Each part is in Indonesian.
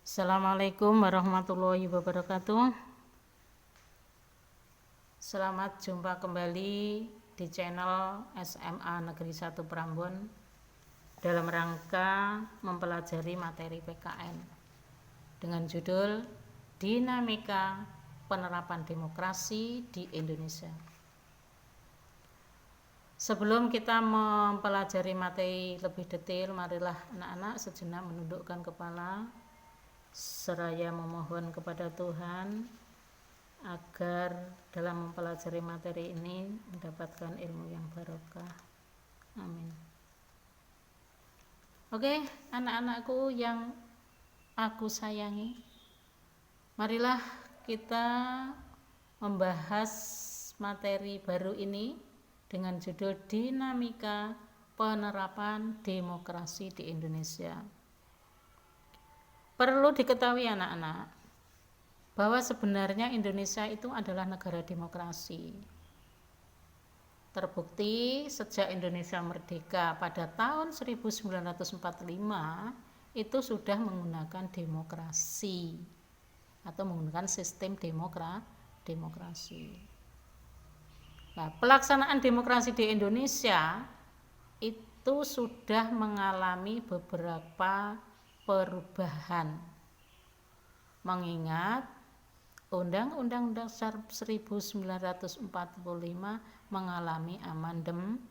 Assalamualaikum warahmatullahi wabarakatuh. Selamat jumpa kembali di channel SMA Negeri 1 Prambon dalam rangka mempelajari materi PKN dengan judul Dinamika Penerapan Demokrasi di Indonesia. Sebelum kita mempelajari materi lebih detail, marilah anak-anak sejenak menundukkan kepala seraya memohon kepada Tuhan agar dalam mempelajari materi ini mendapatkan ilmu yang barokah. Amin. Oke, anak-anakku yang aku sayangi, marilah kita membahas materi baru ini dengan judul Dinamika Penerapan Demokrasi di Indonesia. Perlu diketahui anak-anak bahwa sebenarnya Indonesia itu adalah negara demokrasi. Terbukti sejak Indonesia merdeka pada tahun 1945 itu sudah menggunakan demokrasi atau menggunakan sistem demokrasi. Nah, pelaksanaan demokrasi di Indonesia itu sudah mengalami beberapa perubahan, mengingat Undang-Undang Dasar 1945 mengalami amandemen.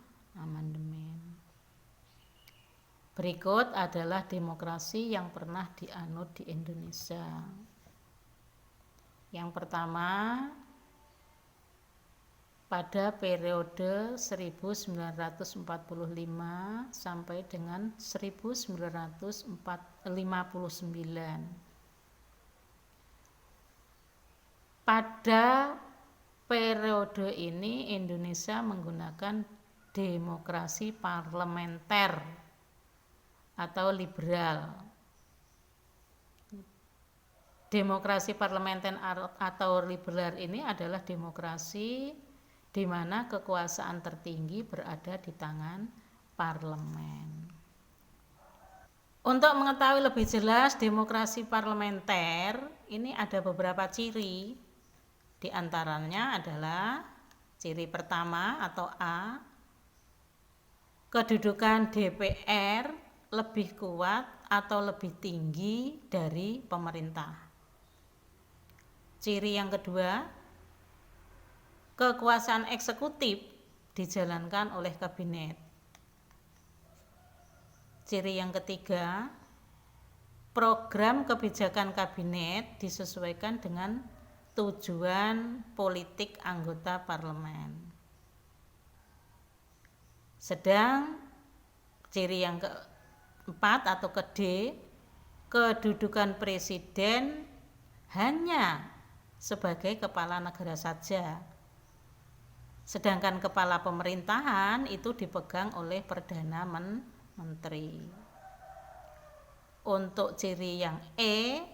Berikut adalah demokrasi yang pernah dianut di Indonesia. Yang pertama, pada periode 1945 sampai dengan 1959. Pada periode ini Indonesia menggunakan demokrasi parlementer atau liberal. Demokrasi parlementer atau liberal ini adalah demokrasi di mana kekuasaan tertinggi berada di tangan parlemen. Untuk mengetahui lebih jelas demokrasi parlementer, ini ada beberapa ciri. Di antaranya adalah ciri pertama atau A, kedudukan DPR lebih kuat atau lebih tinggi dari pemerintah. Ciri yang kedua, kekuasaan eksekutif dijalankan oleh kabinet. Ciri yang ketiga, program kebijakan kabinet disesuaikan dengan tujuan politik anggota parlemen. Sedang ciri yang keempat atau ke D, kedudukan presiden hanya sebagai kepala negara saja. Sedangkan kepala pemerintahan itu dipegang oleh Perdana Menteri. Untuk ciri yang E,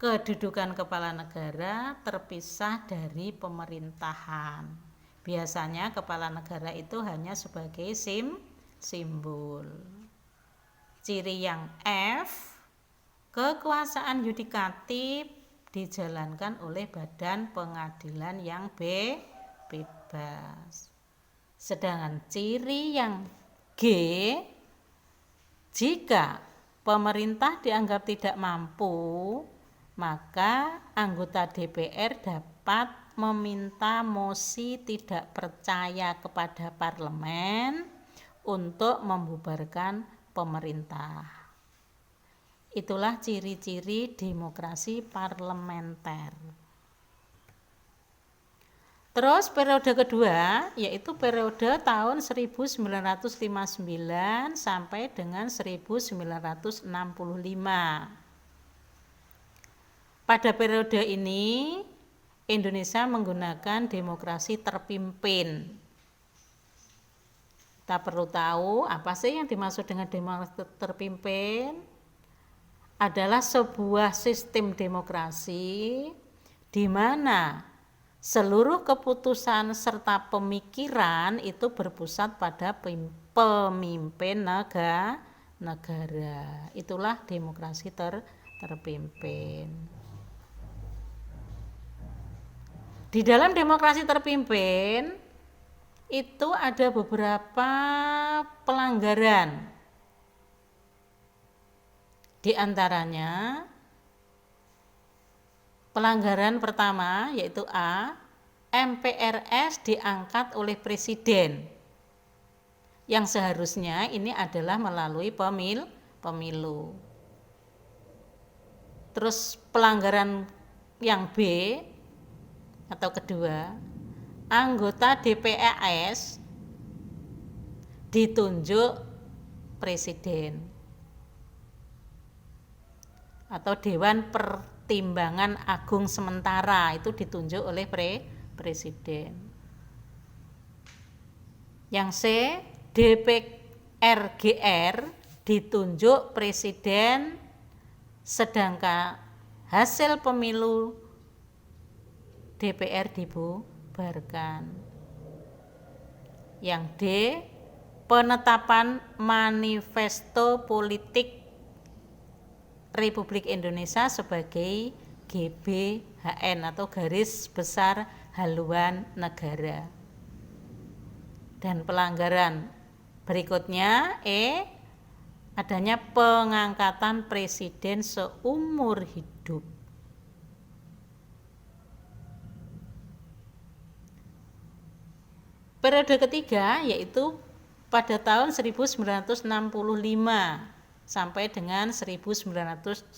kedudukan kepala negara terpisah dari pemerintahan. Biasanya kepala negara itu hanya sebagai simbol. Ciri yang F, kekuasaan yudikatif dijalankan oleh badan pengadilan yang bebas. Sedangkan ciri yang G, jika pemerintah dianggap tidak mampu, maka anggota DPR dapat meminta mosi tidak percaya kepada parlemen untuk membubarkan pemerintah. Itulah ciri-ciri demokrasi parlementer. Terus periode kedua yaitu periode tahun 1959 sampai dengan 1965. Pada periode ini Indonesia menggunakan demokrasi terpimpin. Kita perlu tahu apa sih yang dimaksud dengan demokrasi terpimpin? Adalah sebuah sistem demokrasi di mana seluruh keputusan serta pemikiran itu berpusat pada pemimpin negara. Itulah demokrasi terpimpin. Di dalam demokrasi terpimpin itu ada beberapa pelanggaran. Di antaranya pelanggaran pertama yaitu A, MPRS diangkat oleh presiden. Yang seharusnya ini adalah melalui pemilu. Terus pelanggaran yang B atau kedua, anggota DPRS ditunjuk presiden atau Dewan Pertimbangan Agung Sementara, itu ditunjuk oleh presiden. Yang C, DPRGR ditunjuk presiden, sedangkan hasil pemilu DPR dibubarkan. Yang D, penetapan manifesto politik Republik Indonesia sebagai GBHN atau garis besar haluan negara. Dan pelanggaran berikutnya E, adanya pengangkatan presiden seumur hidup. Periode ketiga yaitu pada tahun 1965 sampai dengan 1998.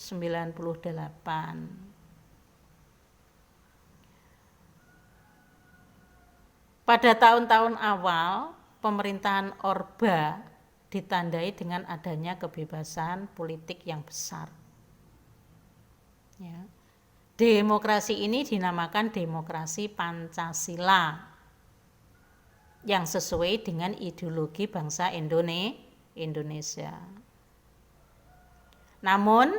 Pada tahun-tahun awal, pemerintahan Orba ditandai dengan adanya kebebasan politik yang besar. Ya. Demokrasi ini dinamakan demokrasi Pancasila yang sesuai dengan ideologi bangsa Indonesia. Namun,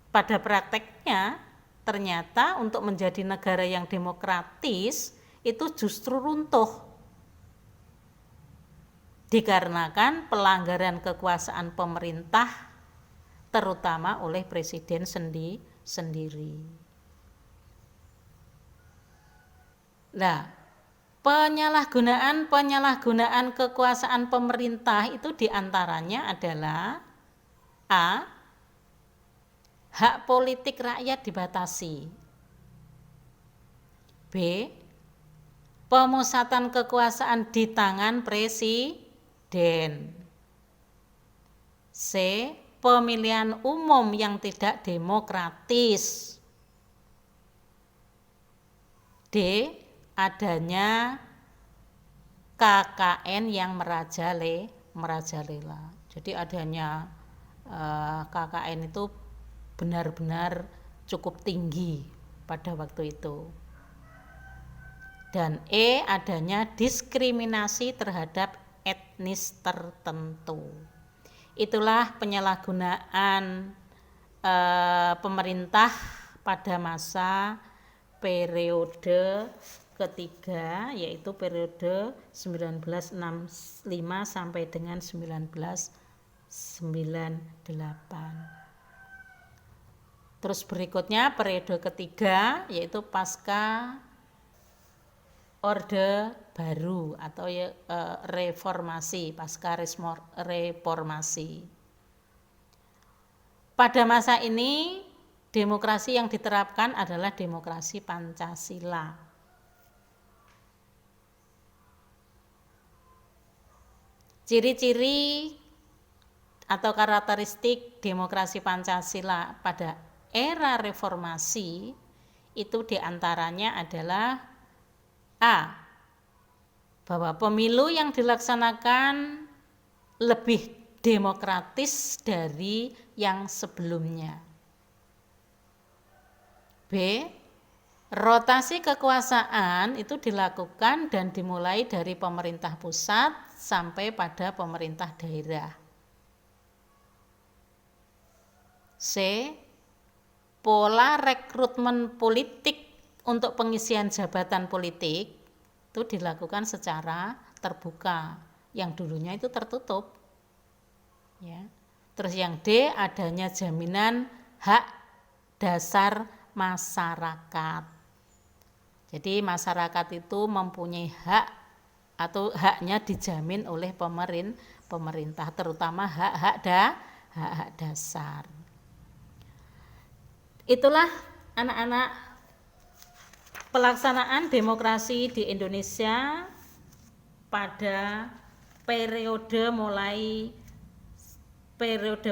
pada prakteknya ternyata untuk menjadi negara yang demokratis itu justru runtuh dikarenakan pelanggaran kekuasaan pemerintah terutama oleh presiden sendiri. Nah, penyalahgunaan kekuasaan pemerintah itu diantaranya adalah A, hak politik rakyat dibatasi. B, pemusatan kekuasaan di tangan presiden. C, pemilihan umum yang tidak demokratis. D, adanya KKN yang merajalela. Jadi adanya KKN itu benar-benar cukup tinggi pada waktu itu. Dan E, adanya diskriminasi terhadap etnis tertentu. Itulah penyalahgunaan pemerintah pada masa periode ketiga, yaitu periode 1965 sampai dengan 1998. Terus berikutnya periode ketiga yaitu pasca Orde Baru atau reformasi, pasca reformasi. Pada masa ini demokrasi yang diterapkan adalah demokrasi Pancasila. Ciri-ciri atau karakteristik demokrasi Pancasila pada era reformasi itu diantaranya adalah A, bahwa pemilu yang dilaksanakan lebih demokratis dari yang sebelumnya. B, rotasi kekuasaan itu dilakukan dan dimulai dari pemerintah pusat sampai pada pemerintah daerah. C, pola rekrutmen politik untuk pengisian jabatan politik itu dilakukan secara terbuka, yang dulunya itu tertutup. Ya. Terus yang D, adanya jaminan hak dasar masyarakat. Jadi masyarakat itu mempunyai hak atau haknya dijamin oleh pemerintah, terutama hak-hak dasar. Itulah anak-anak pelaksanaan demokrasi di Indonesia pada periode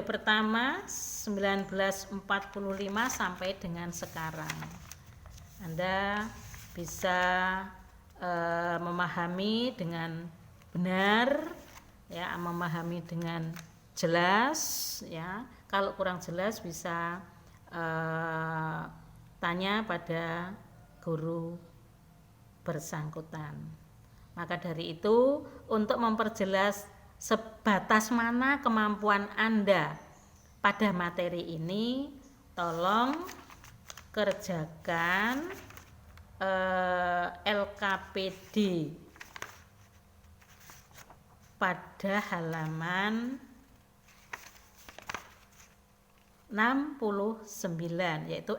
pertama 1945 sampai dengan sekarang. Anda bisa memahami dengan benar, ya, memahami dengan jelas, ya. Kalau kurang jelas bisa tanya pada guru bersangkutan. Maka dari itu, untuk memperjelas sebatas mana kemampuan Anda pada materi ini, tolong kerjakan LKPD pada halaman 69, yaitu